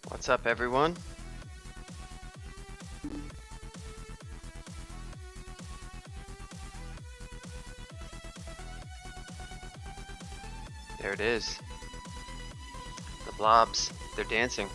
What's up, everyone? There it is. The blobs. They're dancing.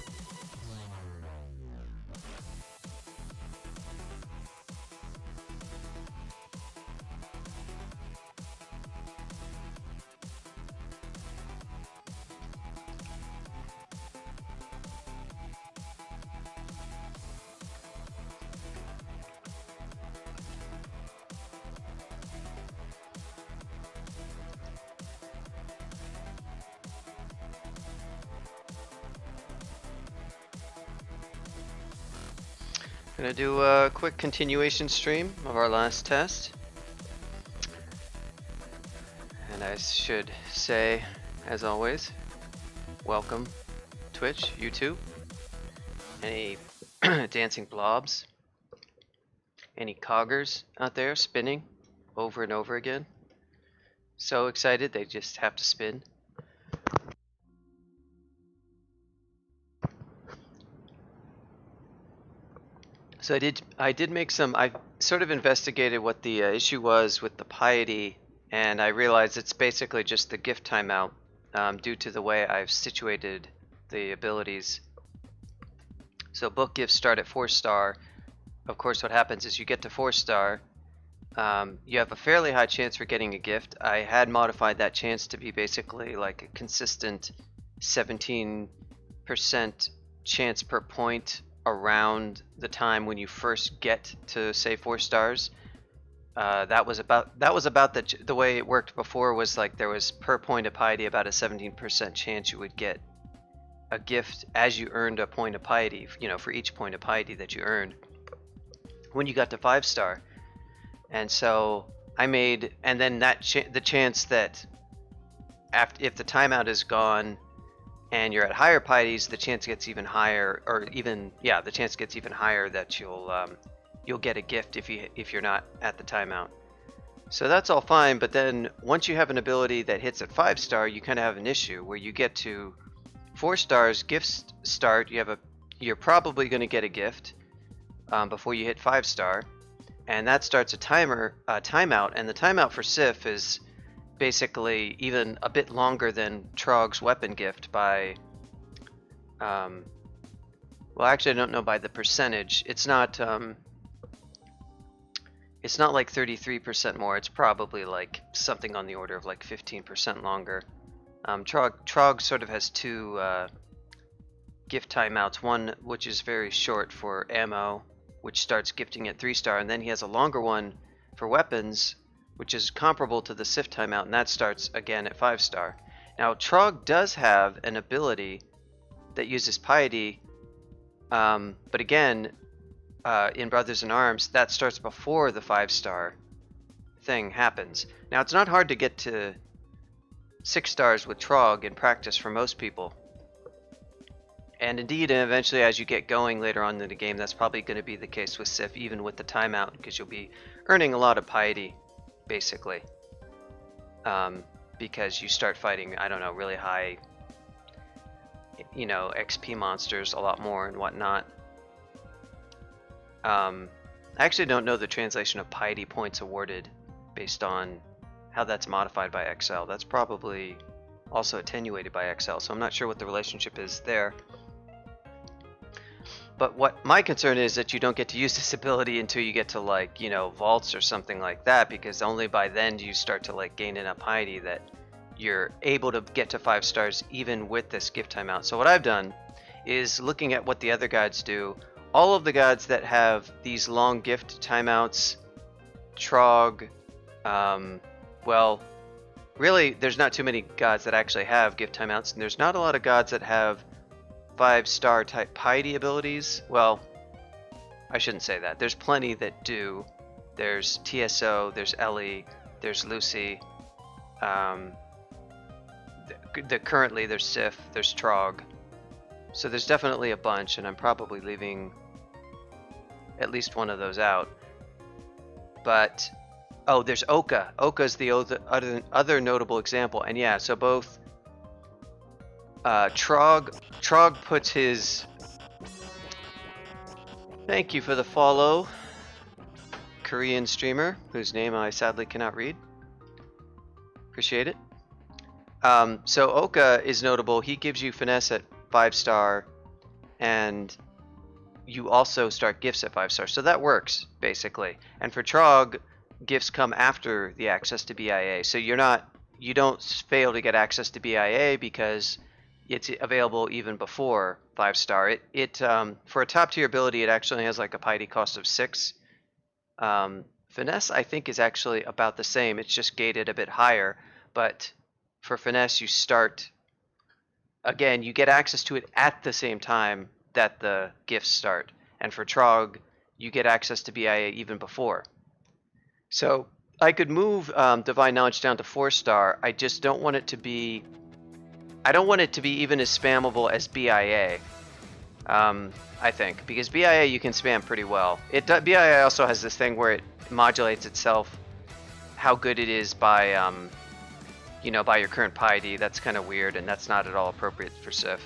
Gonna do a quick continuation stream of our last test. And I should say, as always, welcome Twitch, YouTube, any dancing blobs, any coggers out there spinning over and over again. So excited they just have to spin. So I did make some, I sort of investigated what the issue was with the piety, and I realized it's basically just the gift timeout due to the way I've situated the abilities. So book gifts start at 4-star. Of course, what happens is you get to 4-star, you have a fairly high chance for getting a gift. I had modified that chance to be basically like a consistent 17% chance per point around the time when you first get to say 4 stars. That was about the way it worked before. Was like there was per point of piety about a 17% chance you would get a gift as you earned a point of piety, you know, for each point of piety that you earned when you got to 5-star. And so I made, and then that the chance that if the timeout is gone and you're at higher pieties, the chance gets even higher, or even, yeah, the chance gets even higher that you'll get a gift if you're not at the timeout. So that's all fine, but then once you have an ability that hits at 5-star, you kind of have an issue where you get to 4 stars, gifts start, you're probably going to get a gift before you hit 5-star, and that starts a timeout, and the timeout for Sif is basically even a bit longer than Trog's weapon gift by, well, actually I don't know by the percentage. It's not like 33% more. It's probably like something on the order of like 15% longer. Trog sort of has two gift timeouts. One which is very short for ammo, which starts gifting at 3-star, and then he has a longer one for weapons, which is comparable to the Sif timeout, and that starts again at 5-star. Now, Trog does have an ability that uses piety, but again, in Brothers in Arms, that starts before the 5-star thing happens. Now, it's not hard to get to 6 stars with Trog in practice for most people. And indeed, eventually, as you get going later on in the game, that's probably going to be the case with Sif, even with the timeout, because you'll be earning a lot of piety, basically, because you start fighting, I don't know, really high, you know, XP monsters a lot more and whatnot. I actually don't know the translation of piety points awarded based on how that's modified by XL. That's probably also attenuated by XL, so I'm not sure what the relationship is there. But what my concern is that you don't get to use this ability until you get to, like, you know, vaults or something like that, because only by then do you start to like gain enough piety that you're able to get to 5 stars even with this gift timeout. So what I've done is looking at what the other gods do. All of the gods that have these long gift timeouts, Trog, well, really there's not too many gods that actually have gift timeouts, and there's not a lot of gods that have 5-star type piety abilities. Well, I shouldn't say that. There's plenty that do. There's TSO, there's Ellie, there's Lucy. Currently there's Sif, there's Trog. So there's definitely a bunch, and I'm probably leaving at least one of those out. But, oh, there's Oka. Oka's the other notable example. And yeah, so both Trog puts his. Thank you for the follow, Korean streamer whose name I sadly cannot read. Appreciate it. So Oka is notable. He gives you finesse at 5-star, and you also start gifts at 5-star. So that works basically. And for Trog, gifts come after the access to BIA. So you don't fail to get access to BIA because it's available even before 5-star. For a top tier ability, it actually has like a piety cost of 6. Finesse, I think, is actually about the same. It's just gated a bit higher. But for finesse, you start again. You get access to it at the same time that the gifts start. And for Trog, you get access to BIA even before. So I could move Divine Knowledge down to 4-star. I just don't want it to be. I don't want it to be even as spammable as BIA. I think because BIA you can spam pretty well. BIA also has this thing where it modulates itself, how good it is by by your current piety. That's kind of weird, and that's not at all appropriate for Sif.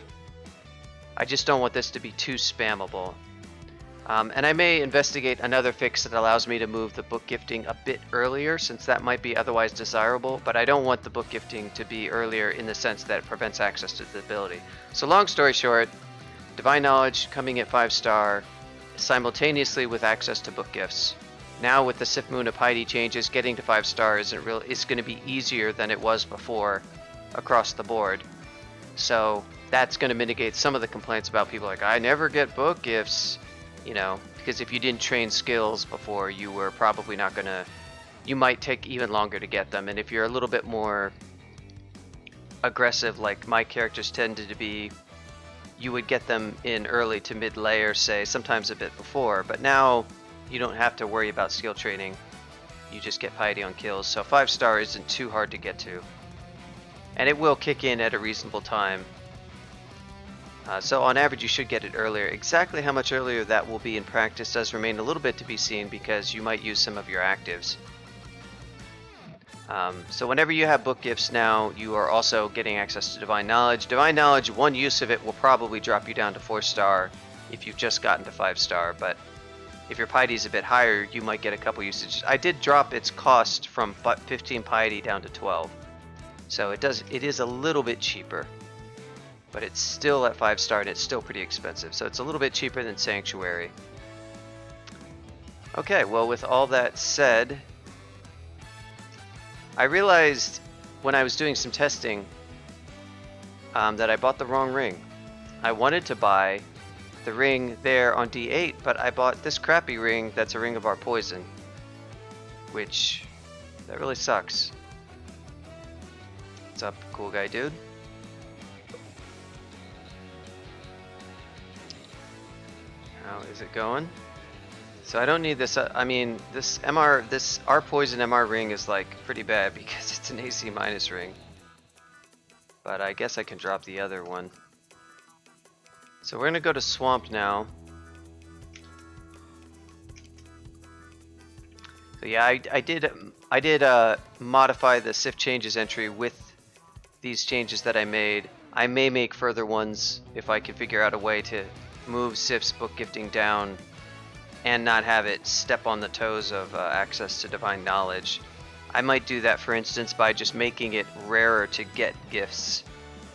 I just don't want this to be too spammable. And I may investigate another fix that allows me to move the book gifting a bit earlier, since that might be otherwise desirable, but I don't want the book gifting to be earlier in the sense that it prevents access to the ability. So long story short, Divine Knowledge coming at 5-star simultaneously with access to book gifts. Now with the Sif Muna piety changes, getting to 5-star it's going to be easier than it was before across the board. So that's going to mitigate some of the complaints about people like, I never get book gifts. Because if you didn't train skills before, you were probably not going to, you might take even longer to get them. And if you're a little bit more aggressive, like my characters tended to be, you would get them in early to mid layer, say, sometimes a bit before. But now you don't have to worry about skill training. You just get piety on kills. So 5-star isn't too hard to get to. And it will kick in at a reasonable time. So on average you should get it earlier. Exactly how much earlier that will be in practice does remain a little bit to be seen because you might use some of your actives. So whenever you have book gifts now, you are also getting access to Divine Knowledge. Divine Knowledge, one use of it will probably drop you down to 4-star if you've just gotten to 5-star, but if your piety is a bit higher, you might get a couple usages. I did drop its cost from 15 piety down to 12, so it is a little bit cheaper. But it's still at 5-star and it's still pretty expensive. So it's a little bit cheaper than Sanctuary. Okay, well with all that said, I realized when I was doing some testing that I bought the wrong ring. I wanted to buy the ring there on D8, but I bought this crappy ring that's a ring of our poison. Which, that really sucks. What's up, cool guy dude? How is it going? So I don't need this. I mean, this our poison MR ring is like pretty bad because it's an AC minus ring. But I guess I can drop the other one. So we're gonna go to Swamp now. So yeah, I did modify the Sif changes entry with these changes that I made. I may make further ones if I can figure out a way to move Sif's book gifting down and not have it step on the toes of access to Divine Knowledge. I might do that, for instance, by just making it rarer to get gifts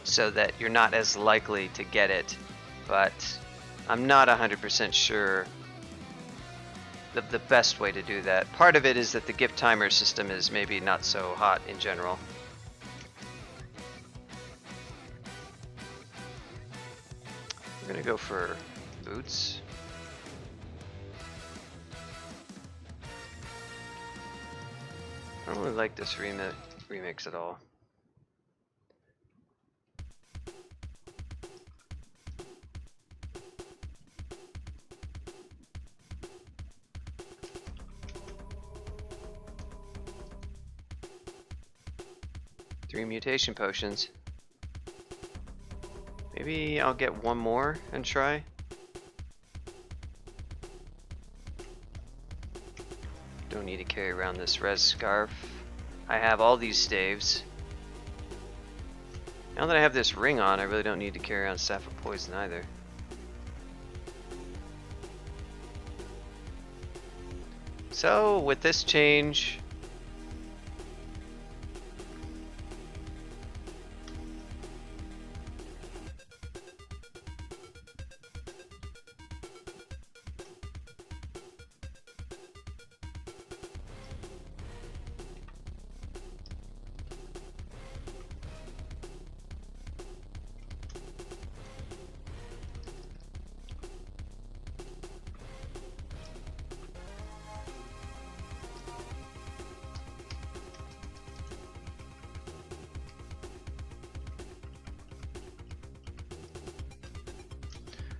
so that you're not as likely to get it, but I'm not 100% sure the best way to do that. Part of it is that the gift timer system is maybe not so hot in general. We're gonna go for boots. I don't really like this remix at all. Three mutation potions. Maybe I'll get one more and try. Don't need to carry around this res scarf. I have all these staves. Now that I have this ring on, I really don't need to carry on Staff of Poison either. So, with this change...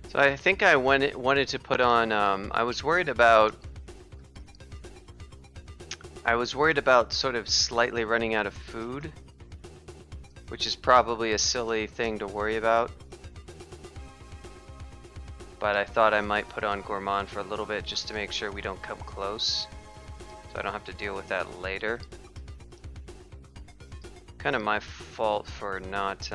So I think I wanted to put on, I was worried about sort of slightly running out of food, which is probably a silly thing to worry about. But I thought I might put on Gourmand for a little bit just to make sure we don't come close, so I don't have to deal with that later. Kind of my fault for not,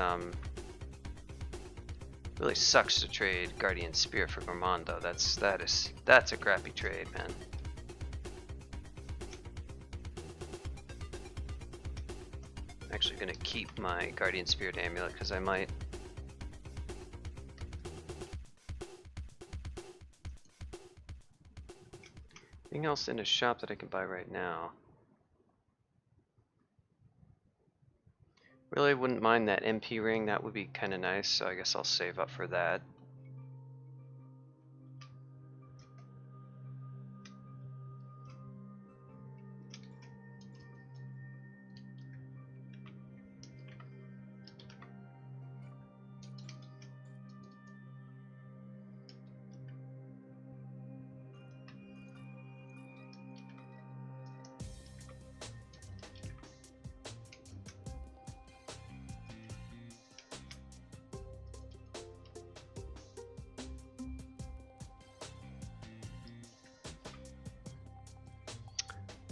really sucks to trade Guardian Spear for Gourmand though. That's a crappy trade, man. I'm actually gonna keep my Guardian Spirit Amulet because I might. Anything else in a shop that I can buy right now? Really wouldn't mind that MP ring, that would be kind of nice, so I guess I'll save up for that.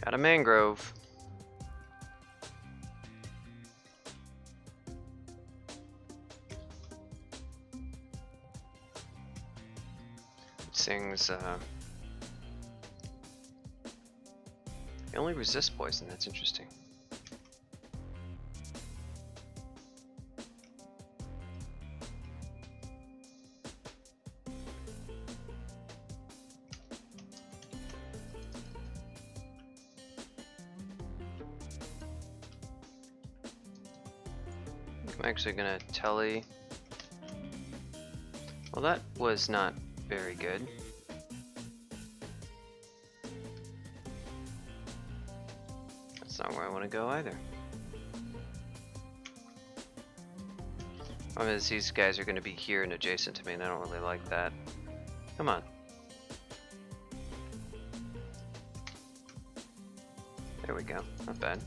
Got a mangrove. It sings, they only resist poison, that's interesting. I'm actually gonna telly. Well, that was not very good. That's not where I want to go either. Problem is, these guys are going to be here and adjacent to me, and I don't really like that. Come on. There we go. Not bad.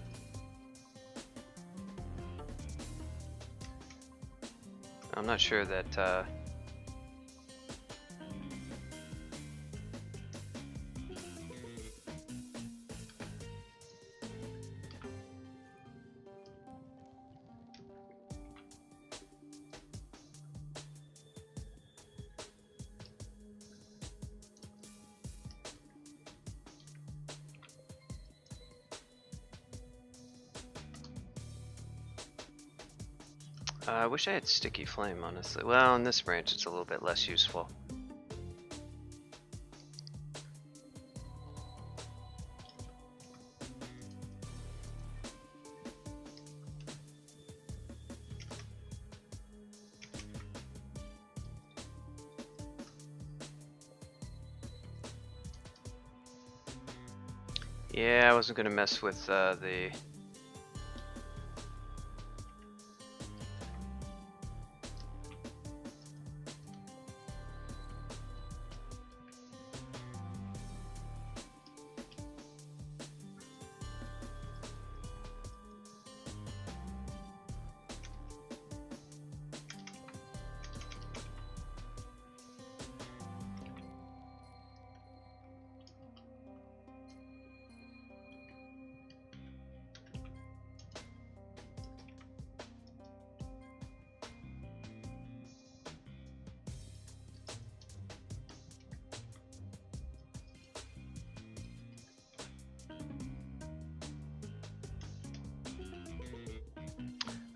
I'm not sure that I wish I had Sticky Flame, honestly. Well, in this branch it's a little bit less useful. Yeah, I wasn't gonna mess with the...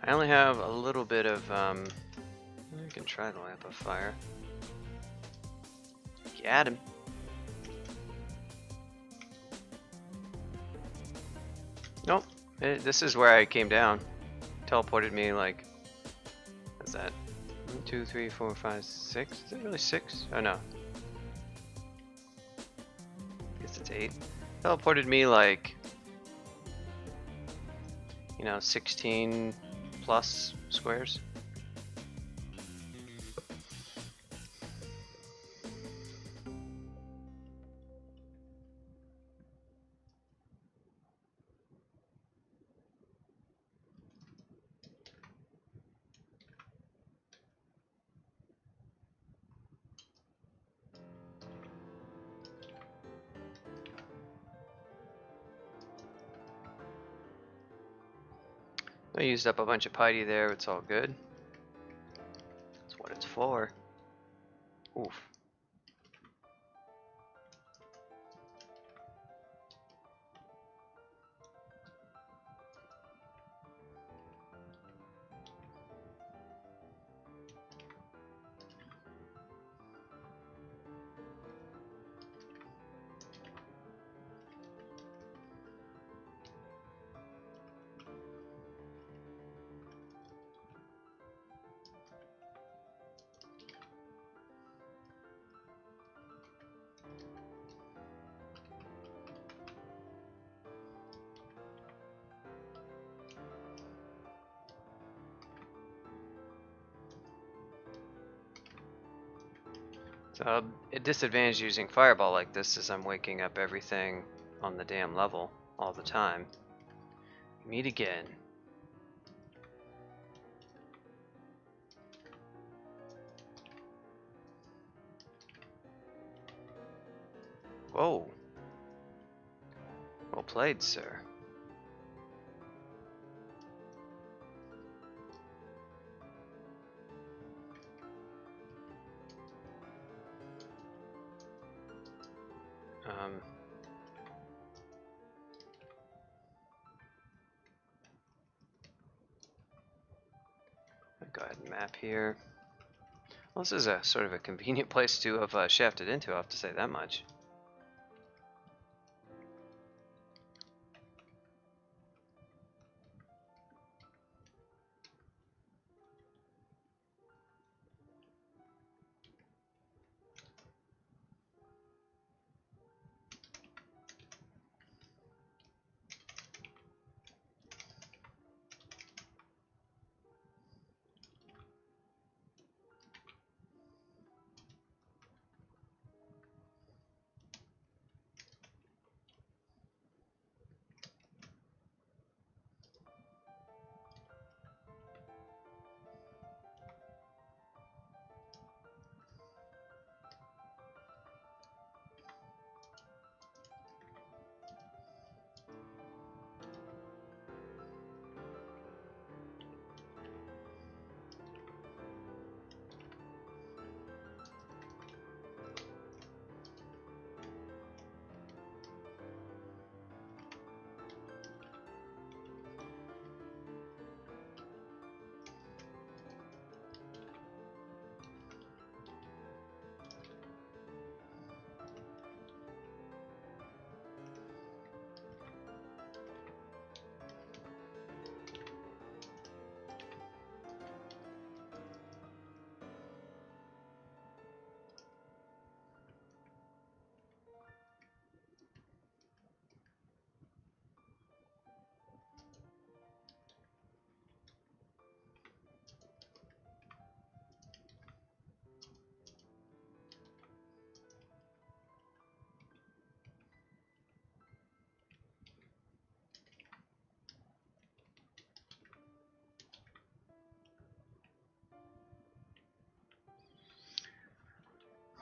I only have a little bit of, I can try the lamp of fire. Get him. Nope. This is where I came down. Teleported me like, what's that? 1, 2, 3, 4, 5, 6? Is it really 6? Oh no. I guess it's 8. Teleported me like, you know, 16 plus squares. I used up a bunch of piety there, it's all good. That's what it's for. Oof. So a disadvantage using Fireball like this is I'm waking up everything on the damn level all the time. Meet again. Whoa. Well played, sir. I'll go ahead and map here. Well, this is a sort of a convenient place to have shafted into, I have to say that much.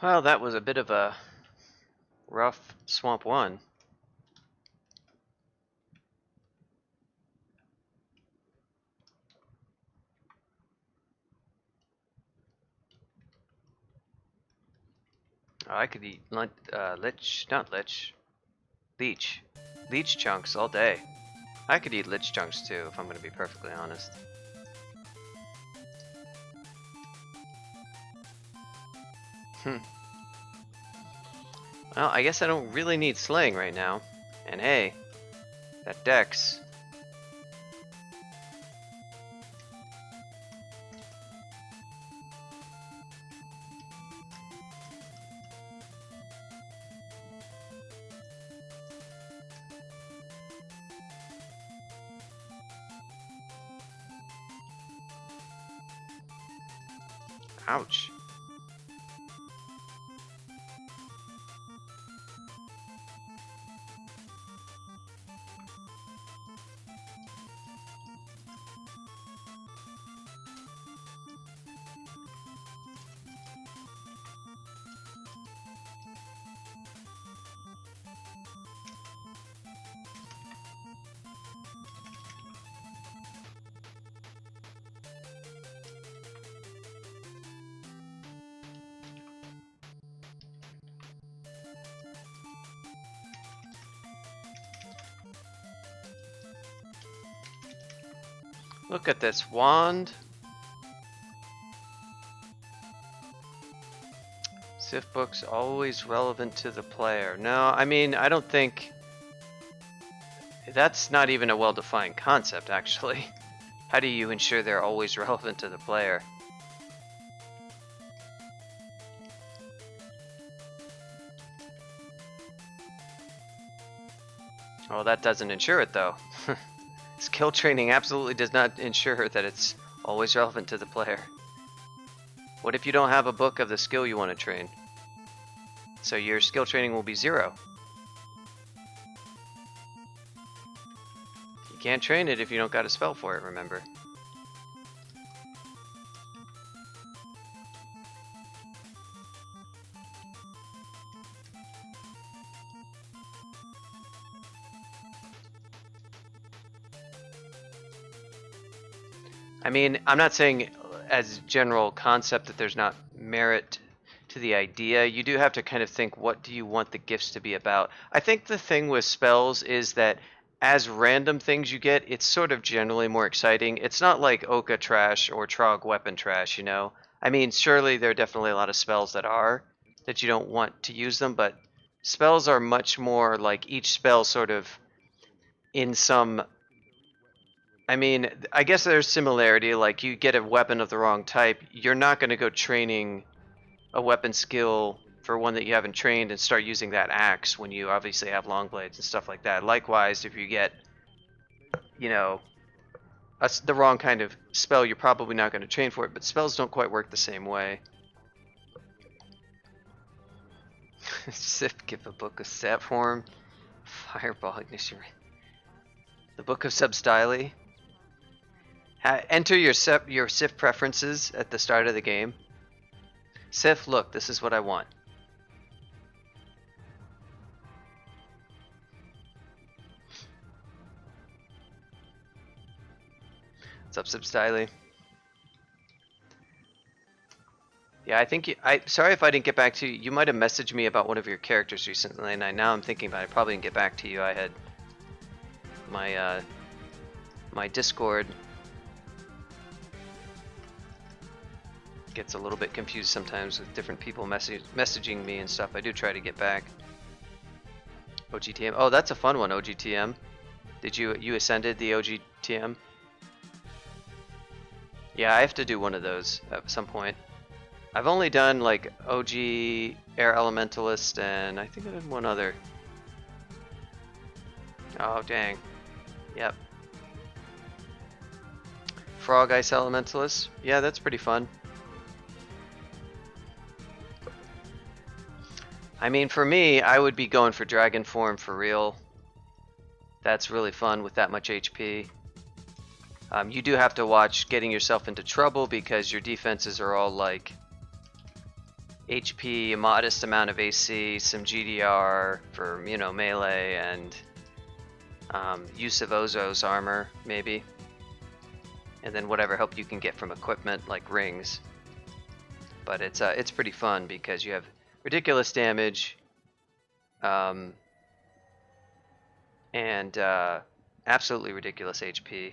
Well, that was a bit of a rough Swamp 1. Oh, I could eat leech. Leech chunks all day. I could eat lich chunks too, if I'm going to be perfectly honest. Hmm. Well, I guess I don't really need slaying right now. And hey, that dex. Ouch. Look at this wand. Sif book's always relevant to the player. No, I mean, I don't think... That's not even a well-defined concept, actually. How do you ensure they're always relevant to the player? Well, that doesn't ensure it, though. Skill training absolutely does not ensure that it's always relevant to the player. What if you don't have a book of the skill you want to train? So your skill training will be 0. You can't train it if you don't got a spell for it, remember. I mean, I'm not saying as general concept that there's not merit to the idea. You do have to kind of think, what do you want the gifts to be about? I think the thing with spells is that as random things you get, it's sort of generally more exciting. It's not like Oka trash or Trog weapon trash, you know? I mean, surely there are definitely a lot of spells that you don't want to use them, but spells are much more like each spell sort of in some... I mean, I guess there's similarity, like you get a weapon of the wrong type, you're not going to go training a weapon skill for one that you haven't trained and start using that axe when you obviously have long blades and stuff like that. Likewise, if you get, you know, the wrong kind of spell, you're probably not going to train for it, but spells don't quite work the same way. Sif, give a book of stat form. Fireball ignition. The book of substyle. Enter your Sif preferences at the start of the game. Sif, look, this is what I want. What's up, substyle? Yeah, I think sorry if I didn't get back to you. You might have messaged me about one of your characters recently, and now I'm thinking about it. I probably didn't get back to you. I had my my Discord gets a little bit confused sometimes with different people messaging me and stuff. I do try to get back. OGTM. Oh, that's a fun one, OGTM. Did you ascended the OGTM? Yeah, I have to do one of those at some point. I've only done like OG Air Elementalist, and I think I did one other. Oh, dang. Yep. Frog Ice Elementalist. Yeah, that's pretty fun. I mean, for me, I would be going for Dragon Form for real. That's really fun with that much HP. You do have to watch getting yourself into trouble because your defenses are all like HP, a modest amount of AC, some GDR for, you know, melee, and use of Ozo's armor, maybe. And then whatever help you can get from equipment like rings. But it's pretty fun because you have ridiculous damage, and absolutely ridiculous HP.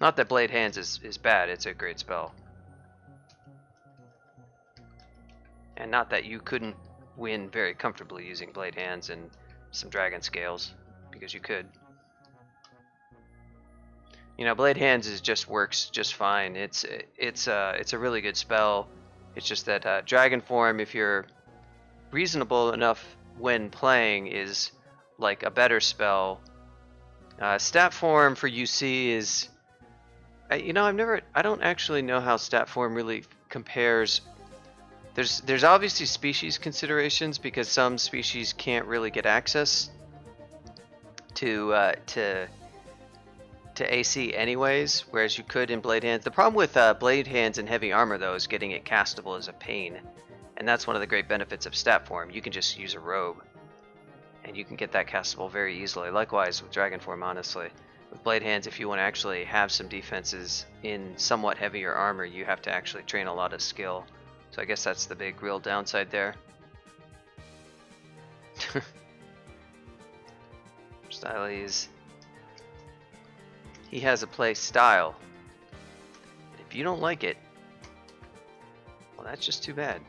Not that Blade Hands is bad, it's a great spell. And not that you couldn't win very comfortably using Blade Hands and some Dragon Scales, because you could. You know, Blade Hands just works just fine. It's a really good spell. It's just that Dragon Form, if you're reasonable enough when playing, is like a better spell. Stat Form for UC is, you know, I don't actually know how Stat Form really compares. There's obviously species considerations because some species can't really get access to AC anyways, whereas you could in Blade Hands. The problem with Blade Hands and heavy armor though is getting it castable is a pain, and that's one of the great benefits of Stat Form. You can just use a robe, and you can get that castable very easily. Likewise with Dragon Form, honestly. With Blade Hands, if you want to actually have some defenses in somewhat heavier armor, you have to actually train a lot of skill. So I guess that's the big real downside there. Styles. He has a play style. If you don't like it, well, that's just too bad.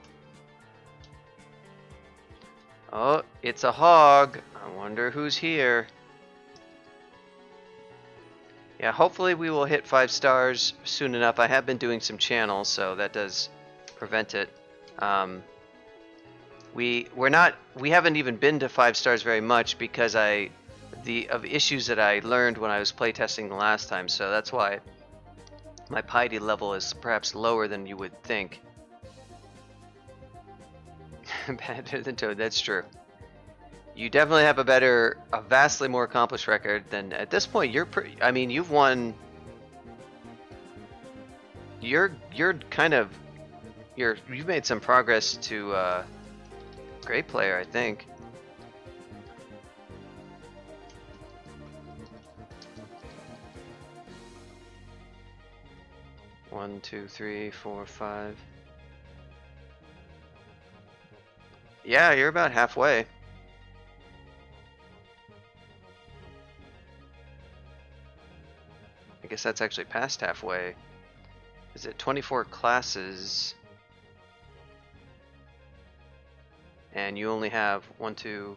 Oh, it's a hog. I wonder who's here. Yeah, hopefully we will hit 5 stars soon enough. I have been doing some channels, so that does prevent it. We haven't even been to 5 stars very much because of issues that I learned when I was playtesting the last time, so that's why my piety level is perhaps lower than you would think. Better than Toad, that's true. You definitely have a vastly more accomplished record than at this point. I mean, you've won. You've made some progress to great player, I think. One, two, three, four, 5. Yeah, you're about halfway. I guess that's actually past halfway. Is it 24 classes? And you only have 1, 2,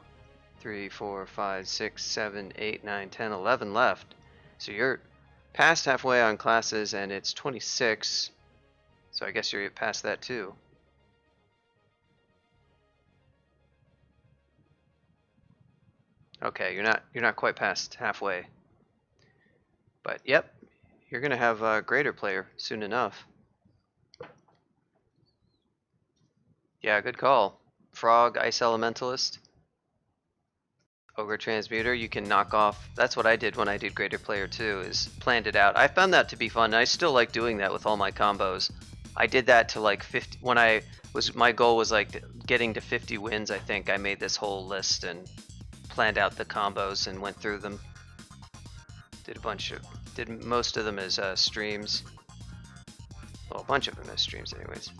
3, 4, 5, 6, 7, 8, 9, 10, 11 left. So you're past halfway on classes, and it's 26. So I guess you're past that too. Okay, you're not quite past halfway. But yep, you're gonna have a greater player soon enough. Yeah, good call. Frog, Ice Elementalist, Ogre Transmuter, you can knock off. That's what I did when I did Greater Player 2, is planned it out. I found that to be fun. I still like doing that with all my combos. I did that to like 50, my goal was like getting to 50 wins, I think. I made this whole list and planned out the combos and went through them. Did most of them as streams. Well, a bunch of them as streams anyways.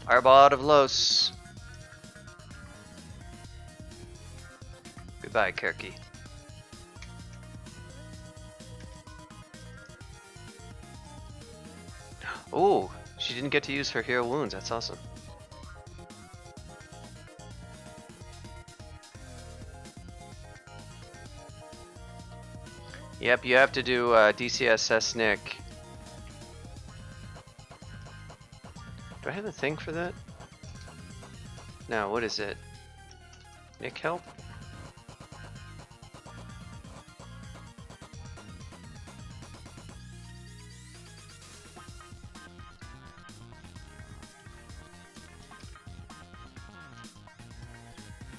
Fireball out of Los. Goodbye, Kirky. Ooh, she didn't get to use her hero wounds. That's awesome. Yep, you have to do DCSS Nick. Do I have a thing for that? No, what is it? Nick help?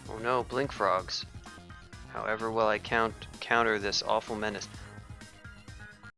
Oh no, blink frogs. However will I counter this awful menace?